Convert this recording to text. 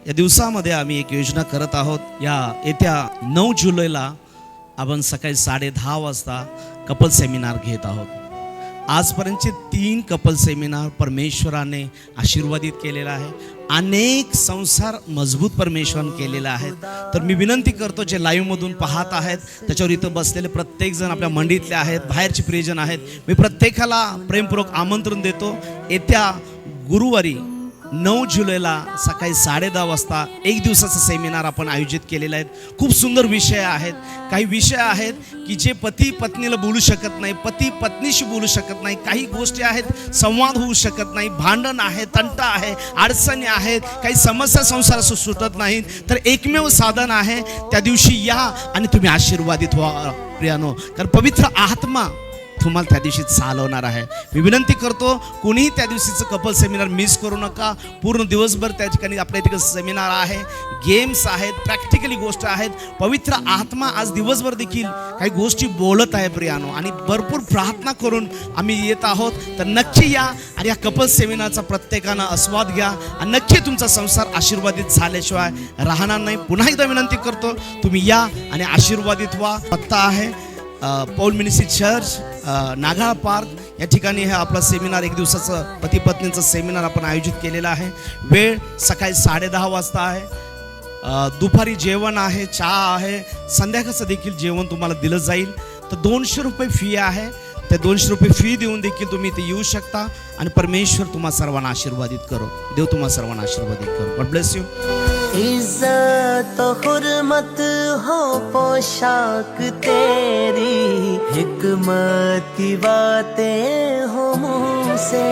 या दिवसामध्ये आम्ही एक योजना करत आहोत। या येत्या 9 जुलैला आपण सकाळी 10:30 वाजता कपल सेमिनार घेत आहोत। आजपर्यंतचे 3 कपल सेमिनार परमेश्वराने आशीर्वादित केलेला आहे। अनेक संसार मजबूत परमेश्वराने केलेला आहे। तर मी विनंती करतो जे लाईव्ह मधून पाहत आहेत, त्याच्यावर इथं बसलेले प्रत्येक जण आपल्या मंडळीतले आहेत, बाहेरचे प्रियजन आहेत, मी प्रत्येकाला प्रेमपूर्वक आमंत्रण देतो। येत्या गुरुवारी 9 जुलैला सकाळी 10:30 वाजता एक दिवसाचा सेमिनार आपण आयोजित केलेला आहे। खूप सुंदर विषय आहेत। काही विषय आहेत की जे पती पत्नीला बोलू शकत नाही, पती पत्नीशी बोलू शकत नाही, काही गोष्टी आहेत संवाद होऊ शकत नाही, भांडण आहे, तंटा आहे, अडचणी आहेत, काही समस्या संसारात सुटत नाहीत, तर एकमेव साधन आहे त्या दिवशी या आणि तुम्ही आशीर्वादित व्हा प्रियानो, कारण पवित्र आत्मा तुम्हाला त्या दिवशी चालवणार आहे। मी विनंती करतो कोणीही त्या दिवशीचं कपल सेमिनार मिस करू नका। पूर्ण दिवसभर त्या ठिकाणी आपल्या इथे सेमिनार आहे, गेम्स आहेत, प्रॅक्टिकली गोष्ट आहेत। पवित्र आत्मा आज दिवसभर देखील काही गोष्टी बोलत आहे प्रियानो, आणि भरपूर प्रार्थना करून आम्ही येत आहोत। तर नक्की या आणि या कपल सेमिनारचा प्रत्येकानं आस्वाद घ्या आणि नक्की तुमचा संसार आशीर्वादित झाल्याशिवाय राहणार नाही। पुन्हा एकदा विनंती करतो तुम्ही या आणि आशीर्वादित व्हा। पत्ता आहे पौल मिनिस्ट्री चर्च, नागाळ पार्क, या ठिकाणी हे आपला सेमिनार एक दिवसाचं पती पत्नीचं सेमिनार आपण आयोजित केलेला आहे। वेळ सकाळी 10:30 वाजता आहे। दुपारी जेवण आहे, चहा आहे, संध्याकाळचं देखील जेवण तुम्हाला दिलं जाईल। तर 200 रुपये फी आहे। ते 200 रुपये फी देऊन देखील तुम्ही इथे येऊ शकता आणि परमेश्वर तुम्हा सर्वांना आशीर्वादित करो। देव तुम्हा सर्वांना आशीर्वादित करो। God bless you. इज्जत हुर्मत हो पोशाक तेरी, हिकमत की बातें हो मुँह से।